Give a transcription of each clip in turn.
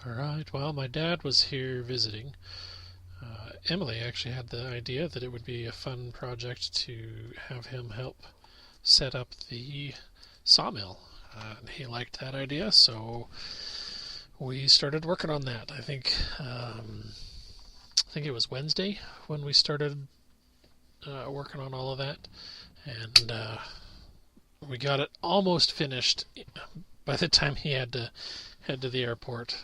All right. Well, my dad was here visiting. Emily actually had the idea that it would be a fun project to have him help set up the sawmill. And he liked that idea, so we started working on that. I think it was Wednesday when we started working on all of that, and we got it almost finished by the time he had to head to the airport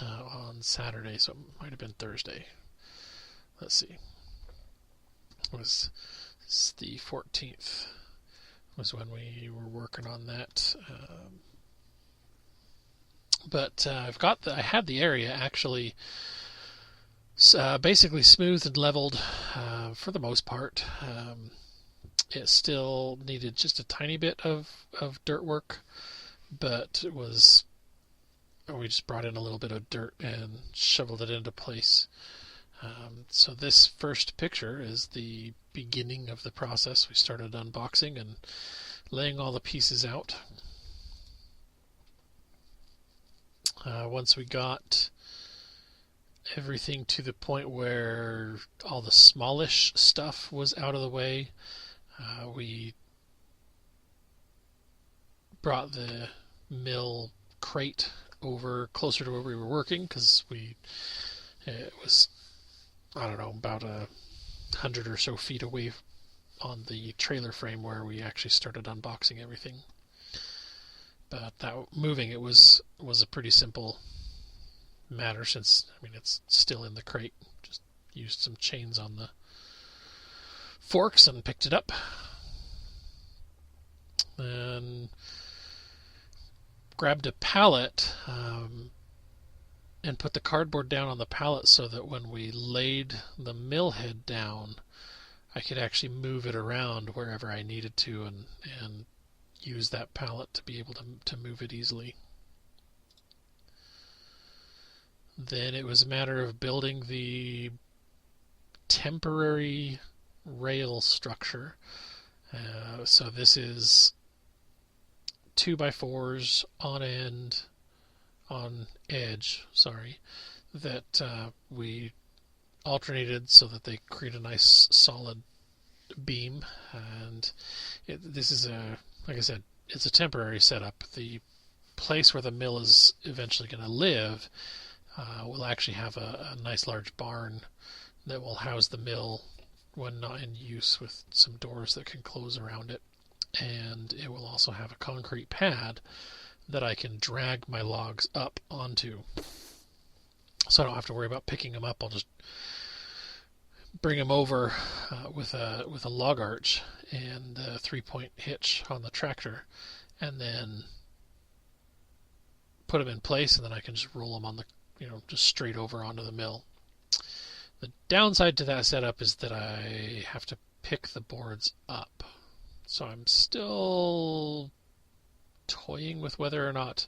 on Saturday, so it might have been Thursday. Let's see. It was the 14th was when we were working on that. But I had the area actually basically smoothed and leveled for the most part. It still needed just a tiny bit of dirt work, but we just brought in a little bit of dirt and shoveled it into place. So this first picture is the beginning of the process. We started unboxing and laying all the pieces out. Once we got everything to the point where all the smallish stuff was out of the way, we brought the mill crate over closer to where we were working because it was, I don't know, about 100 or so feet away on the trailer frame where we actually started unboxing everything. But that moving it was a pretty simple matter since it's still in the crate. Just used some chains on the forks and picked it up. And grabbed a pallet and put the cardboard down on the pallet so that when we laid the mill head down, I could actually move it around wherever I needed to and use that pallet to be able to move it easily. Then it was a matter of building the temporary rail structure. So this is 2x4s on edge, that we alternated so that they create a nice solid beam. And this is like I said, it's a temporary setup. The place where the mill is eventually going to live will actually have a nice large barn that will house the mill when not in use, with some doors that can close around it. And it will also have a concrete pad that I can drag my logs up onto. So I don't have to worry about picking them up. I'll just bring them over with a log arch and a 3-point hitch on the tractor, and then put them in place, and then I can just roll them on just straight over onto the mill. The downside to that setup is that I have to pick the boards up. So I'm still toying with whether or not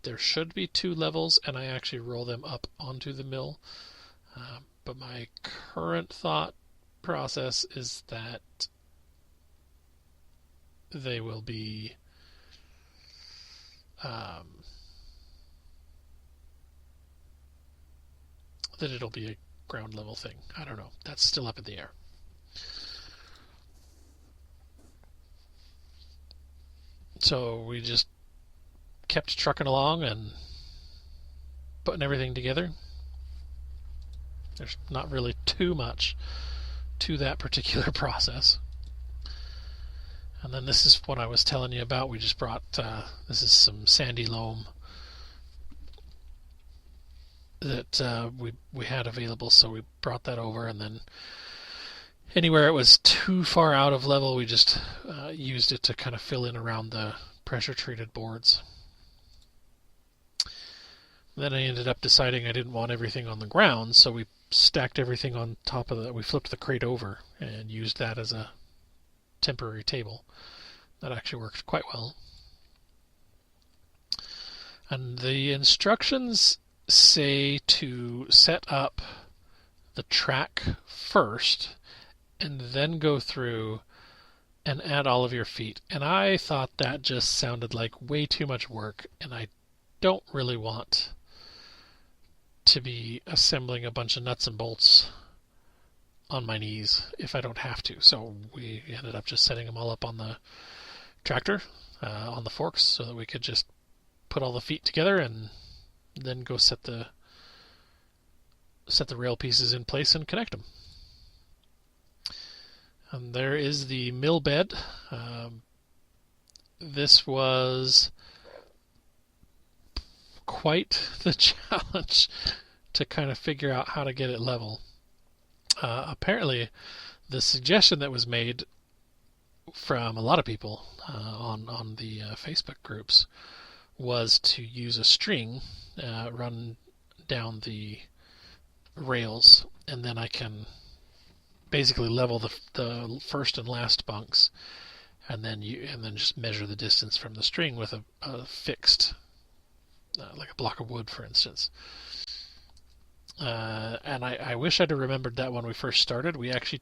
there should be 2 levels and I actually roll them up onto the mill. But my current thought process is that they will be that it'll be a ground level thing. I don't know. That's still up in the air. So we just kept trucking along and putting everything together. There's not really too much to that particular process. And then this is what I was telling you about. We just brought, this is some sandy loam that we had available, so we brought that over, and then anywhere it was too far out of level, we just used it to kind of fill in around the pressure-treated boards. Then I ended up deciding I didn't want everything on the ground, so we stacked everything on top of we flipped the crate over and used that as a temporary table. That actually worked quite well. And the instructions say to set up the track first and then go through and add all of your feet. And I thought that just sounded like way too much work, and I don't really want to be assembling a bunch of nuts and bolts on my knees if I don't have to. So we ended up just setting them all up on the tractor, on the forks, so that we could just put all the feet together and then go set the rail pieces in place and connect them. And there is the mill bed. This was quite the challenge to kind of figure out how to get it level. Apparently, the suggestion that was made from a lot of people on the Facebook groups was to use a string run down the rails, and then I can basically level the first and last bunks, and then just measure the distance from the string with a fixed, like a block of wood, for instance. And I wish I'd have remembered that when we first started. We actually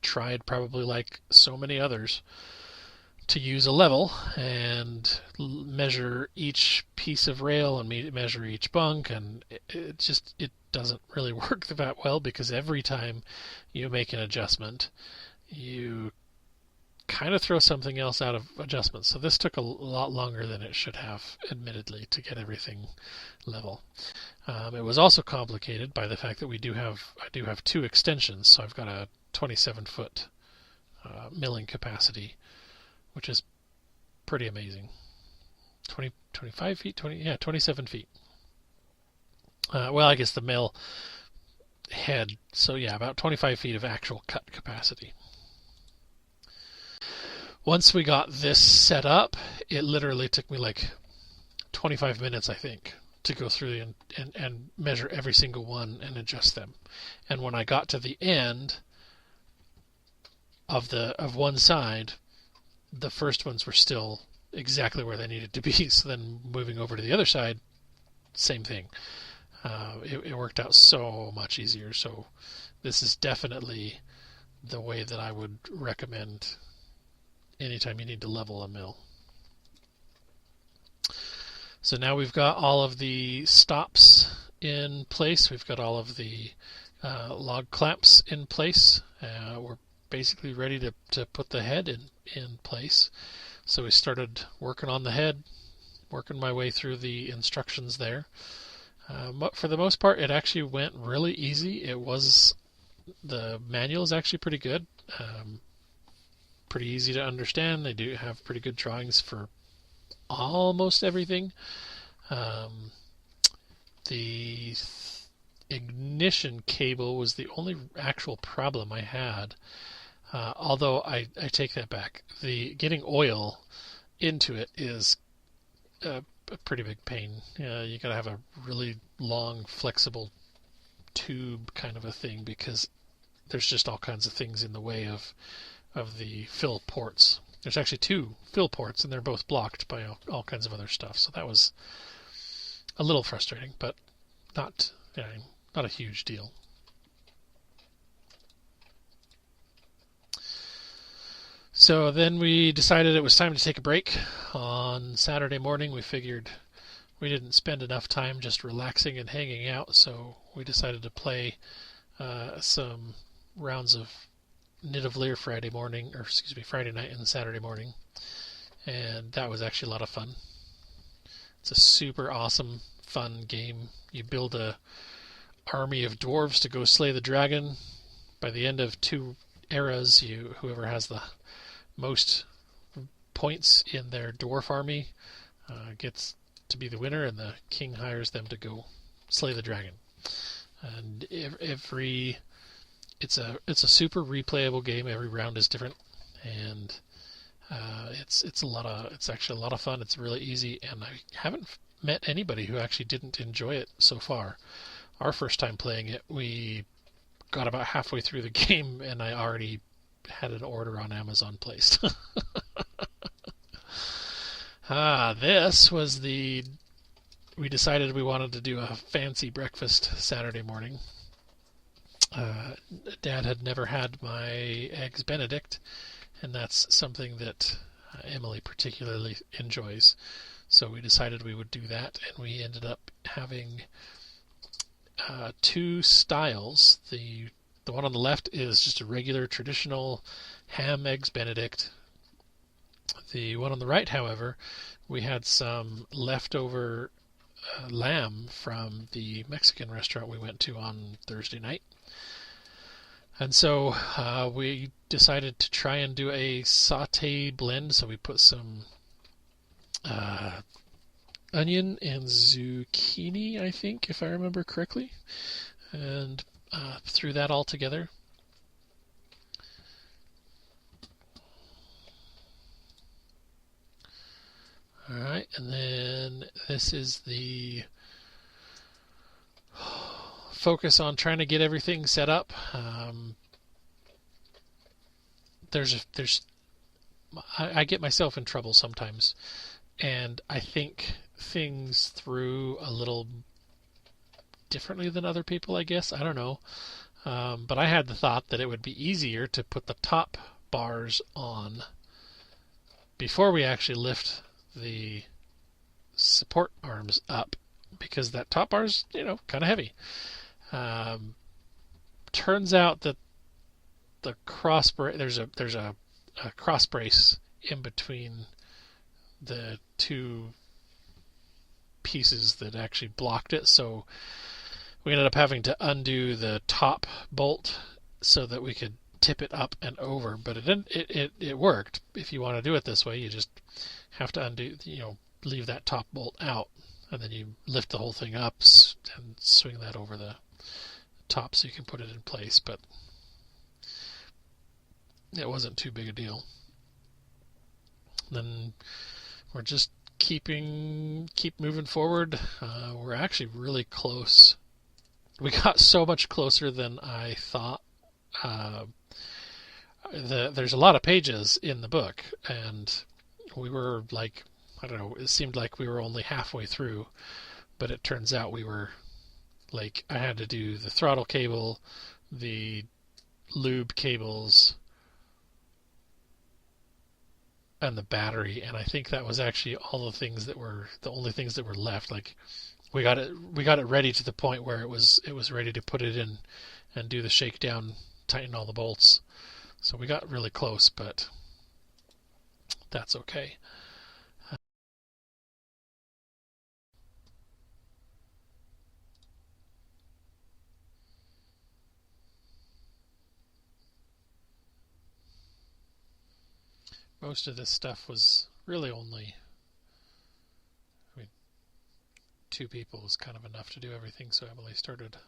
tried, probably like so many others, to use a level and measure each piece of rail and measure each bunk, and it doesn't really work that well, because every time you make an adjustment, you kind of throw something else out of adjustment. So this took a lot longer than it should have, admittedly, to get everything level. It was also complicated by the fact that I do have two extensions. So I've got a 27-foot milling capacity, which is pretty amazing. 25 feet, 27 feet. Well, I guess the mill head, so yeah, about 25 feet of actual cut capacity. Once we got this set up, it literally took me like 25 minutes, I think, to go through and measure every single one and adjust them. And when I got to the end of one side, the first ones were still exactly where they needed to be. So then moving over to the other side, same thing. It worked out so much easier. So this is definitely the way that I would recommend anytime you need to level a mill. So now we've got all of the stops in place. We've got all of the log clamps in place. We're basically ready to put the head in place. So we started working on the head, working my way through the instructions there. But for the most part, it actually went really easy. The manual is actually pretty good. Pretty easy to understand. They do have pretty good drawings for almost everything. The ignition cable was the only actual problem I had. Although I take that back. The getting oil into it is a pretty big pain. You gotta have a really long, flexible tube kind of a thing, because there's just all kinds of things in the way of the fill ports. There's actually two fill ports, and they're both blocked by all kinds of other stuff. So that was a little frustrating, but not a huge deal. So then we decided it was time to take a break. On Saturday morning, we figured we didn't spend enough time just relaxing and hanging out, so we decided to play some rounds of Nidavellir Friday night and Saturday morning, and that was actually a lot of fun. It's a super awesome, fun game. You build a army of dwarves to go slay the dragon. By the end of 2 eras, whoever has the most points in their dwarf army gets to be the winner, and the king hires them to go slay the dragon. And it's a super replayable game. Every round is different, and it's actually a lot of fun. It's really easy, and I haven't met anybody who actually didn't enjoy it so far. Our first time playing it, we got about halfway through the game, and I already had an order on Amazon placed. We decided we wanted to do a fancy breakfast Saturday morning. Dad had never had my Eggs Benedict, and that's something that Emily particularly enjoys. So we decided we would do that, and we ended up having two styles. The one on the left is just a regular traditional ham eggs Benedict. The one on the right, however, we had some leftover lamb from the Mexican restaurant we went to on Thursday night. And so we decided to try and do a saute blend. So we put some onion and zucchini, I think, if I remember correctly, and threw that all together. Alright, and then this is the focus on trying to get everything set up. I get myself in trouble sometimes, and I think things through a little differently than other people, I guess. I don't know. But I had the thought that it would be easier to put the top bars on before we actually lift the support arms up, because that top bar's, kind of heavy. Turns out that the cross brace, there's a cross brace in between the two pieces that actually blocked it, so we ended up having to undo the top bolt so that we could tip it up and over. But it worked. If you want to do it this way, you just have to undo, leave that top bolt out, and then you lift the whole thing up and swing that over the top so you can put it in place. But it wasn't too big a deal. Then we're just keep moving forward. We're actually really close. We got so much closer than I thought. There's a lot of pages in the book, and we were like, I don't know, it seemed like we were only halfway through, but it turns out we were like, I had to do the throttle cable, the lube cables, and the battery, and I think that was actually all the things that were the only things that were left. Like, we got it ready to the point where it was ready to put it in and do the shakedown, tighten all the bolts. So we got really close, but that's okay. Most of this stuff was really only, I mean, two people was kind of enough to do everything, so Emily started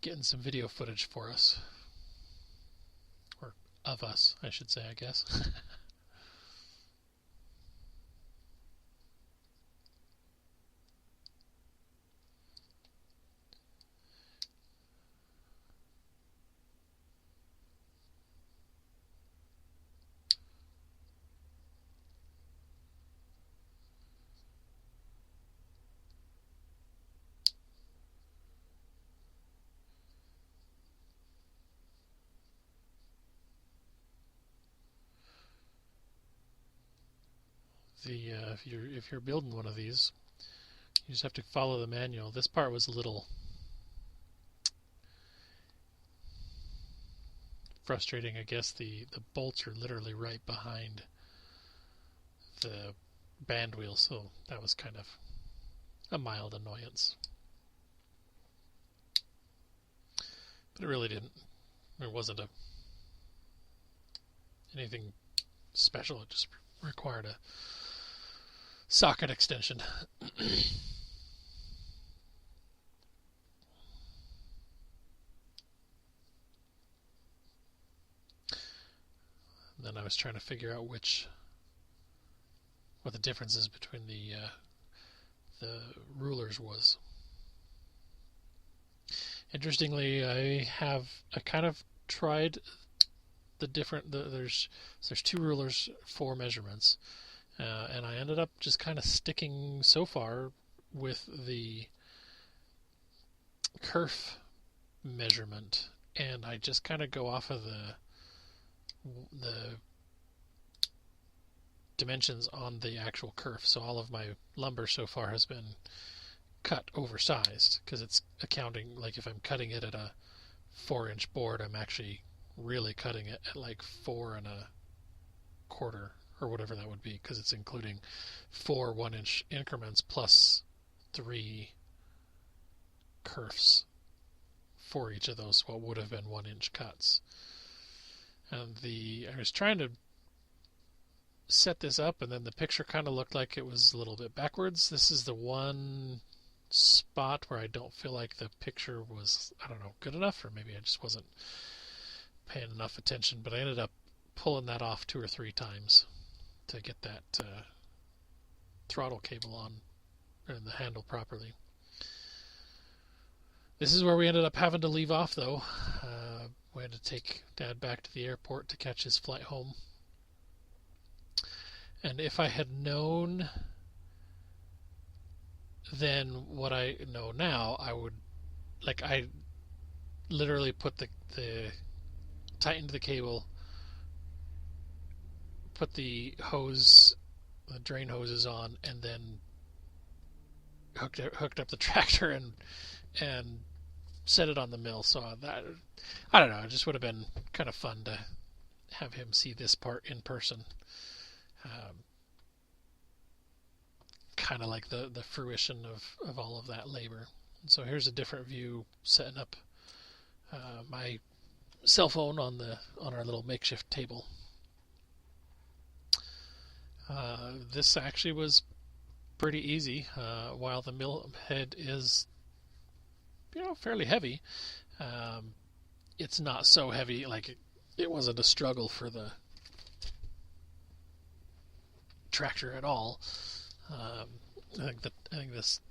getting some video footage for us. Or of us, I should say, I guess. If you're building one of these, you just have to follow the manual. This part was a little frustrating, I guess. The bolts are literally right behind the band wheel, so that was kind of a mild annoyance. But it really didn't. There wasn't anything special. It just required a socket extension. Then I was trying to figure out what the differences between the rulers was. Interestingly, I kind of tried the different. There's two rulers, four measurements, and I ended up just kind of sticking so far with the kerf measurement, and I just kind of go off of the dimensions on the actual kerf. So all of my lumber so far has been cut oversized, because it's accounting, like if I'm cutting it at a 4-inch board, I'm actually really cutting it at like 4 1/4 or whatever that would be, because it's including 4 1-inch increments plus 3 kerfs for each of those, what would have been 1-inch cuts. And I was trying to set this up, and then the picture kind of looked like it was a little bit backwards. This is the one spot where I don't feel like the picture was, I don't know, good enough, or maybe I just wasn't paying enough attention, but I ended up pulling that off 2 or 3 times to get that throttle cable on and the handle properly. This is where we ended up having to leave off, though. We had to take Dad back to the airport to catch his flight home. And if I had known then what I know now, I would, I literally put tightened the cable, put the drain hoses on, and then hooked up the tractor and set it on the mill. So that, I don't know, it just would have been kind of fun to have him see this part in person. Kind of like the fruition of all of that labor. And so here's a different view, setting up my cell phone on our little makeshift table. This actually was pretty easy. While the mill head is, fairly heavy, it's not so heavy. Like it wasn't a struggle for the tractor at all. I think this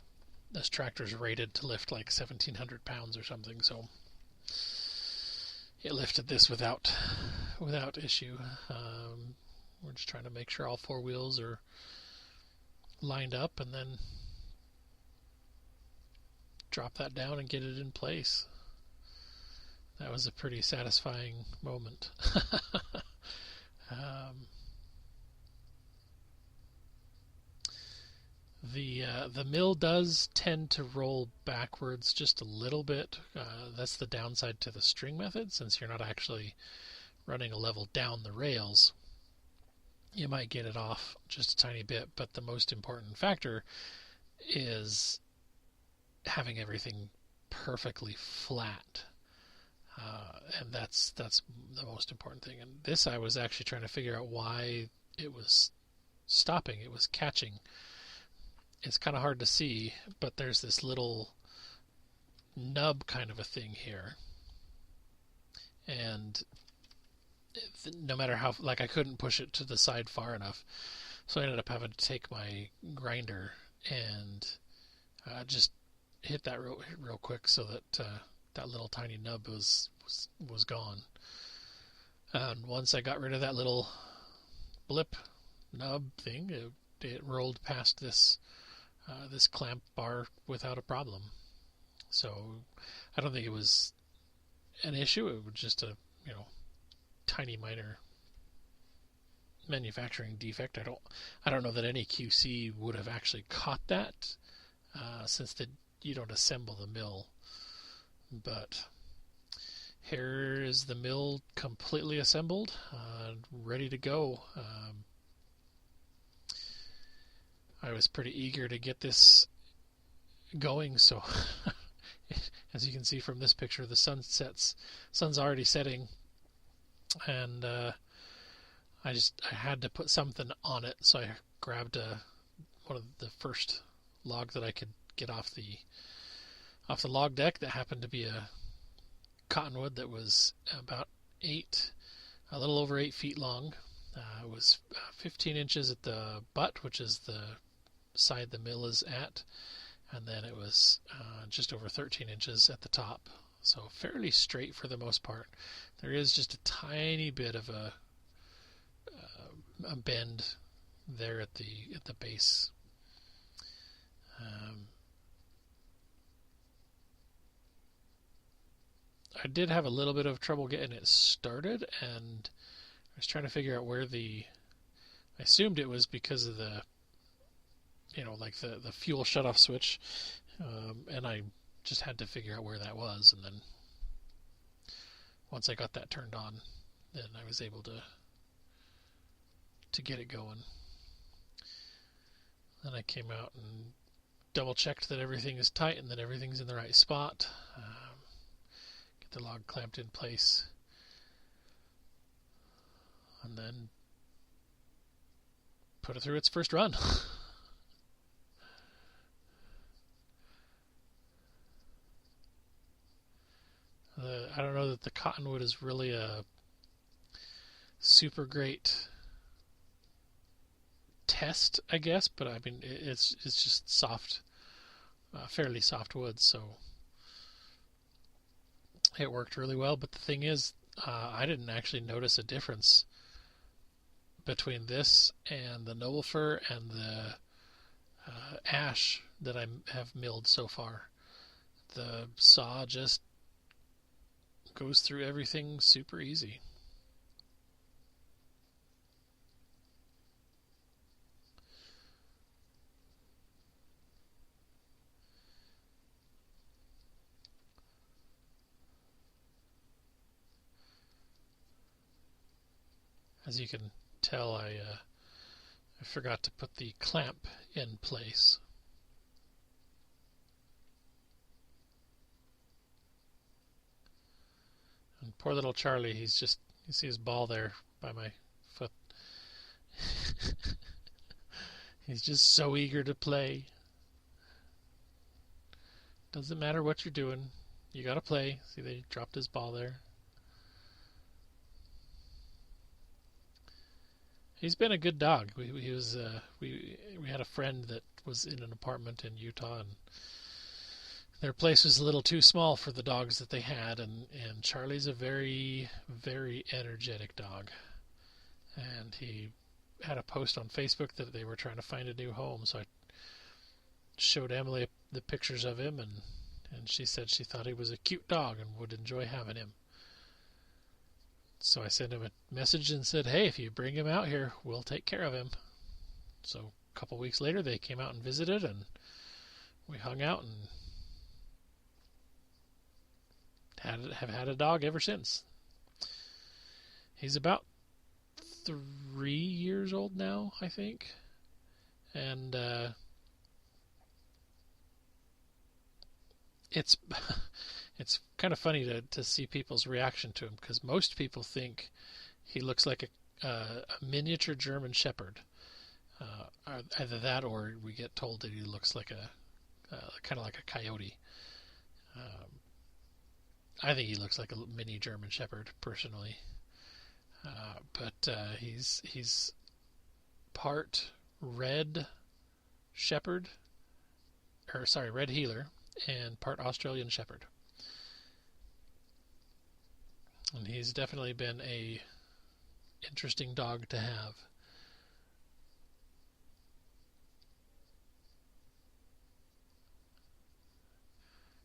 tractor is rated to lift like 1,700 pounds or something, so it lifted this without issue. We're just trying to make sure all 4 wheels are lined up, and then drop that down and get it in place. That was a pretty satisfying moment. The mill does tend to roll backwards just a little bit. That's the downside to the string method, since you're not actually running a level down the rails. You might get it off just a tiny bit, but the most important factor is having everything perfectly flat. And that's the most important thing. And this, I was actually trying to figure out why it was stopping. It was catching. It's kind of hard to see, but there's this little nub kind of a thing here. And no matter how, I couldn't push it to the side far enough. So I ended up having to take my grinder and just hit that real quick, so that that little tiny nub was gone. And once I got rid of that little blip nub thing, it rolled past this clamp bar without a problem. So I don't think it was an issue. It was just a tiny minor manufacturing defect. I don't know that any QC would have actually caught that, since you don't assemble the mill. But here is the mill completely assembled, ready to go. I was pretty eager to get this going, so as you can see from this picture, the sun's already setting, and I had to put something on it, so I grabbed one of the first log that I could get off the log deck, that happened to be a cottonwood that was about a little over 8 feet long. It was 15 inches at the butt, which is the side the mill is at, and then it was just over 13 inches at the top. So fairly straight for the most part. There is just a tiny bit of a bend there at the base. I did have a little bit of trouble getting it started, and I was trying to figure out where I assumed it was because of the fuel shutoff switch. and I just had to figure out where that was, and then once I got that turned on, then I was able to get it going. Then I came out and double checked that everything is tight and that everything's in the right spot. Get the log clamped in place, and then put it through its first run. I don't know that the cottonwood is really a super great test, I guess, but I mean it's just soft, fairly soft wood, so it worked really well. But the thing is, I didn't actually notice a difference between this and the noble fir and the ash that I have milled so far. The saw just goes through everything super easy. As you can tell, I forgot to put the clamp in place. And poor little Charlie, you see his ball there by my foot. He's just so eager to play. Doesn't matter what you're doing, you gotta play. See, they dropped his ball there. He's been a good dog. We had a friend that was in an apartment in Utah, and their place was a little too small for the dogs that they had, and Charlie's a very, very energetic dog. And he had a post on Facebook that they were trying to find a new home, so I showed Emily the pictures of him, and she said she thought he was a cute dog and would enjoy having him. So I sent him a message and said, hey, if you bring him out here, we'll take care of him. So a couple weeks later, they came out and visited, and we hung out and have had a dog ever since. He's about 3 years old now, I think. And it's kind of funny to see people's reaction to him, because most people think he looks like a miniature German Shepherd. Either that, or we get told that he looks like kind of like a coyote. I think he looks like a mini German Shepherd, personally. But he's part red Shepherd, red Heeler, and part Australian Shepherd. And he's definitely been a interesting dog to have.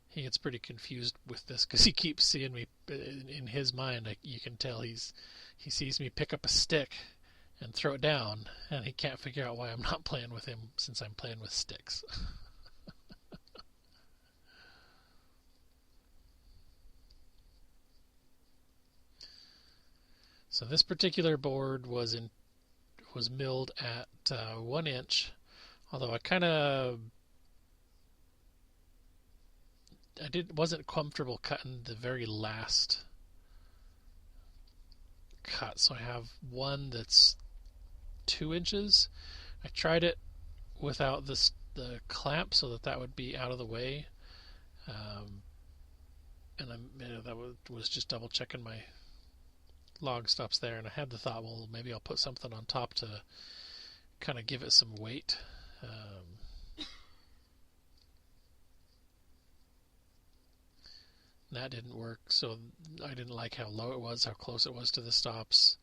He gets pretty confused with this because he keeps seeing me in his mind. You can tell he sees me pick up a stick and throw it down, and he can't figure out why I'm not playing with him since I'm playing with sticks. So this particular board was milled at 1 inch, although wasn't comfortable cutting the very last cut, so I have one that's 2 inches. I tried it without the clamp so that would be out of the way, and that was just double checking my log stops there, and I had the thought, well, maybe I'll put something on top to kind of give it some weight. That didn't work, so I didn't like how low it was, how close it was to the stops.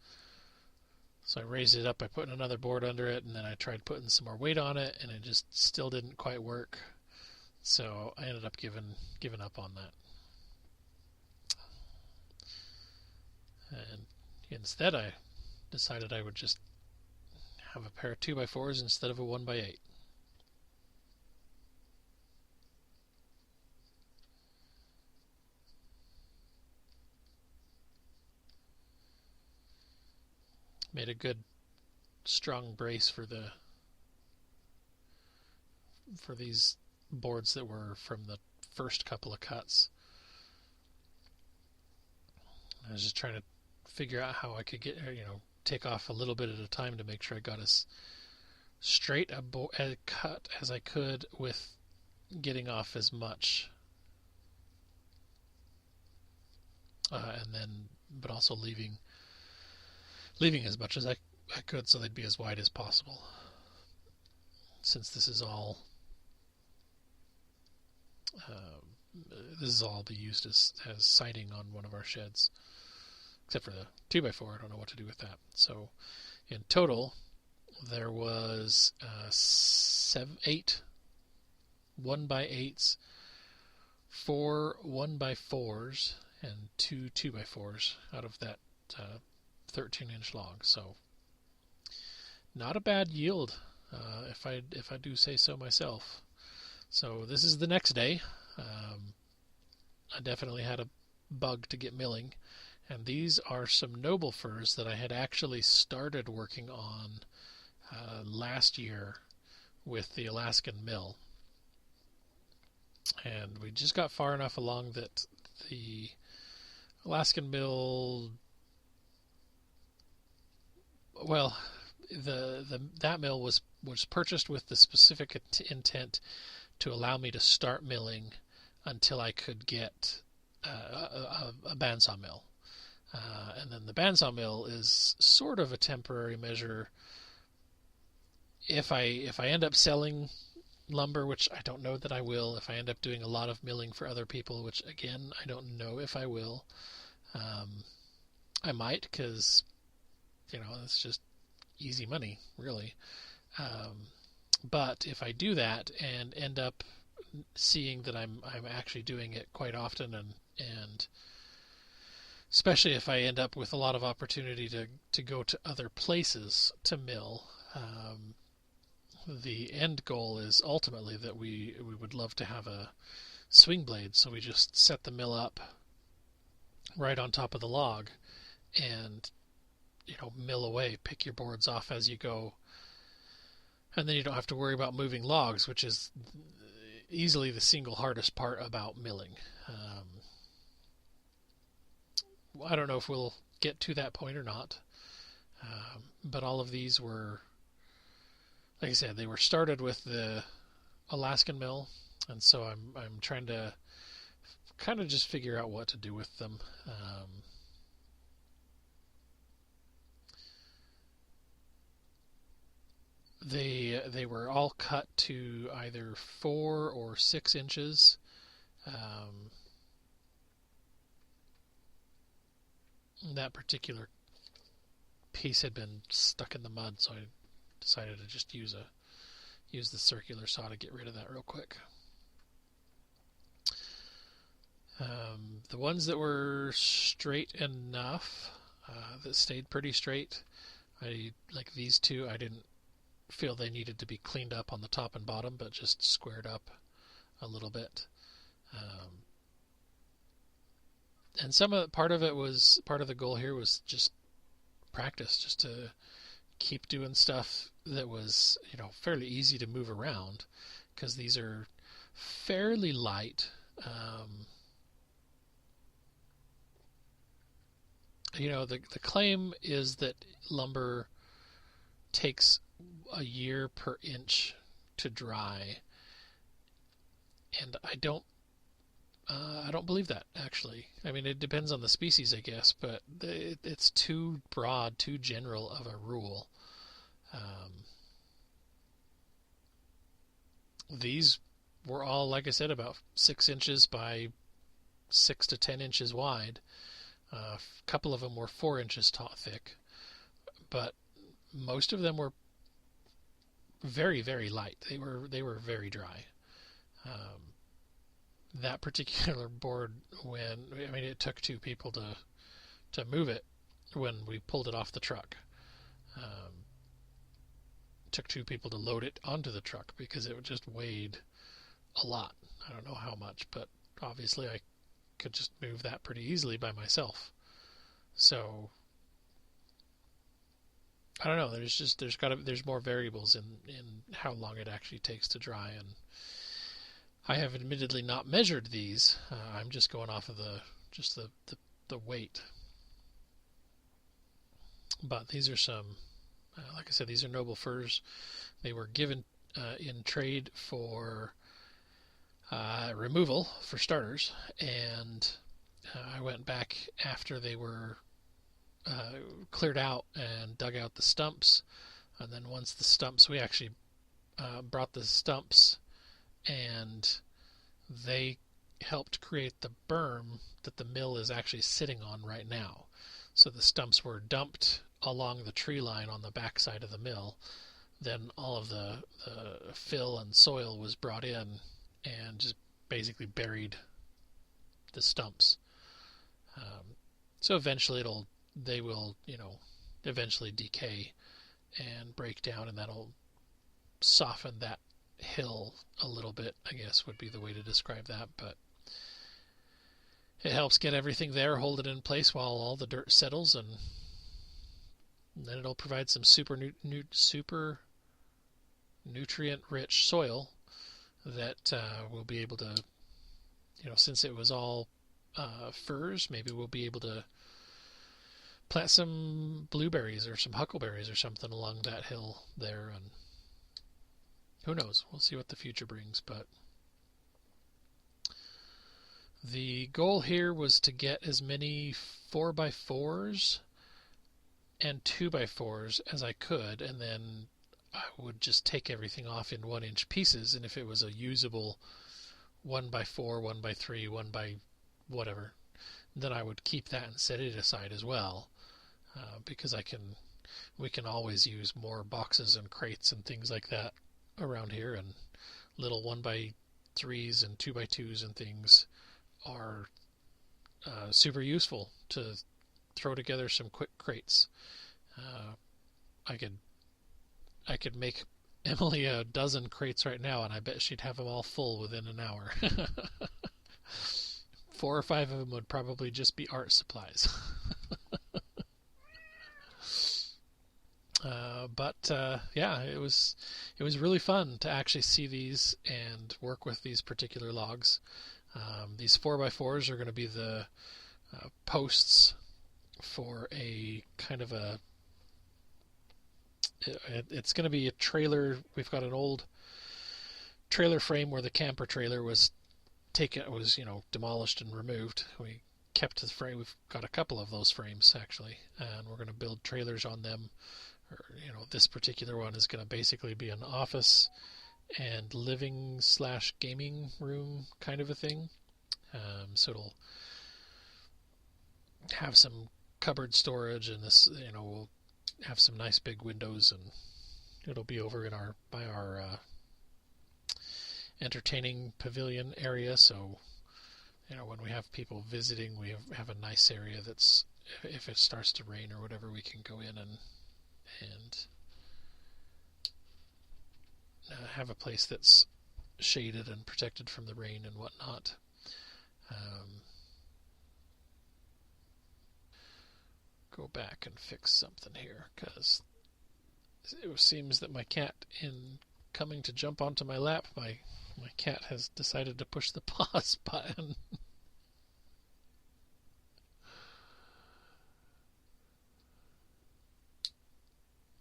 So I raised it up by putting another board under it, and then I tried putting some more weight on it, and it just still didn't quite work. So I ended up giving up on that. And instead I decided I would just have a pair of 2x4s instead of a 1x8. made a good strong brace for these boards that were from the first couple of cuts. I was just trying to figure out how I could get, take off a little bit at a time to make sure I got as straight a cut as I could with getting off as much, and then but also leaving as much as I could so they'd be as wide as possible. Since this is all be used as siding on one of our sheds, except for the 2x4. I don't know what to do with that. So in total, there was 8 1x8s, 4 1x4s, and 2 2x4s out of that 13-inch log. So not a bad yield, if I do say so myself. So this is the next day. I definitely had a bug to get milling, and these are some noble firs that I had actually started working on last year with the Alaskan mill. And we just got far enough along that the Alaskan mill, well, that mill was purchased with the specific intent to allow me to start milling until I could get a bandsaw mill. And then the bandsaw mill is sort of a temporary measure. If I end up selling lumber, which I don't know that I will, if I end up doing a lot of milling for other people, which again I don't know if I will, I might, because it's just easy money, really. But if I do that and end up seeing that I'm actually doing it quite often, and especially if I end up with a lot of opportunity to go to other places to mill, the end goal is ultimately that we would love to have a swing blade, so we just set the mill up right on top of the log and mill away, pick your boards off as you go, and then you don't have to worry about moving logs, which is easily the single hardest part about milling. I don't know if we'll get to that point or not, but all of these were, like I said, they were started with the Alaskan mill, and so I'm trying to kind of just figure out what to do with them. They were all cut to either 4 or 6 inches. That particular piece had been stuck in the mud, so I decided to just use the circular saw to get rid of that real quick. The ones that were straight enough, that stayed pretty straight, like these two, I didn't feel they needed to be cleaned up on the top and bottom, but just squared up a little bit. And part of the goal here was just practice, just to keep doing stuff that was fairly easy to move around, because these are fairly light. The claim is that lumber takes a year per inch to dry, and I don't believe that, actually. I mean, it depends on the species, I guess, but it's too broad, too general of a rule. These were all, like I said, about 6 inches by 6 to 10 inches wide. A couple of them were 4 inches thick, but most of them were very, very light. They were very dry. That particular board, it took 2 people to move it when we pulled it off the truck. Took 2 people to load it onto the truck because it just weighed a lot. I don't know how much, but obviously I could just move that pretty easily by myself. So I don't know. There's more variables in how long it actually takes to dry, and I have admittedly not measured these. I'm just going off of the weight. But these are some, like I said, these are noble firs. They were given in trade for removal, for starters, and I went back after they were cleared out and dug out the stumps. And then once the stumps, we actually brought the stumps, and they helped create the berm that the mill is actually sitting on right now. So the stumps were dumped along the tree line on the backside of the mill. Then all of the fill and soil was brought in and just basically buried the stumps. So eventually they will eventually decay and break down, and that'll soften that hill a little bit, I guess would be the way to describe that. But it helps get everything there, hold it in place while all the dirt settles, and then it'll provide some super nutrient-rich soil that we'll be able to, since it was all firs, maybe we'll be able to plant some blueberries or some huckleberries or something along that hill there, and who knows? We'll see what the future brings. But the goal here was to get as many 4x4s and 2x4s as I could, and then I would just take everything off in 1-inch pieces, and if it was a usable 1x4, 1x3, 1 by whatever, then I would keep that and set it aside as well, because we can always use more boxes and crates and things like that around here, and little 1x3s and 2x2s and things are super useful to throw together some quick crates. I could make Emily a dozen crates right now, and I bet she'd have them all full within an hour. 4 or 5 of them would probably just be art supplies. Yeah, it was really fun to actually see these and work with these particular logs. These 4x4s are going to be the posts for a kind of a. It's going to be a trailer. We've got an old trailer frame where the camper trailer was demolished and removed. We kept the frame. We've got a couple of those frames actually, and we're going to build trailers on them. This particular one is going to basically be an office and living/gaming room kind of a thing. So it'll have some cupboard storage, and this, we'll have some nice big windows, and it'll be over in our entertaining pavilion area. So, when we have people visiting, we have a nice area that's, if it starts to rain or whatever, we can go in and have a place that's shaded and protected from the rain and whatnot. Go back and fix something here, because it seems that my cat, in coming to jump onto my lap, my cat has decided to push the pause button.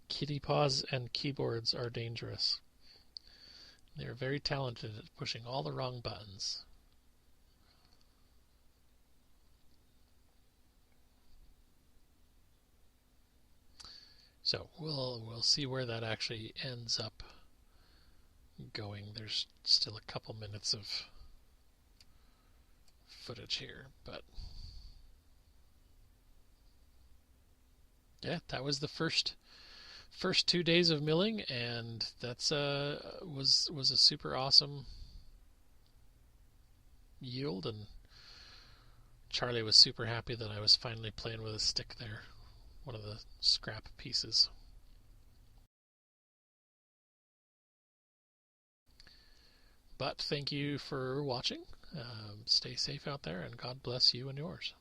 Kitty paws and keyboards are dangerous. They're very talented at pushing all the wrong buttons. So we'll see where that actually ends up going. There's still a couple minutes of footage here, but yeah, that was the first 2 days of milling, and that's was a super awesome yield, and Charlie was super happy that I was finally playing with a stick there, one of the scrap pieces. But thank you for watching. Stay safe out there, and God bless you and yours.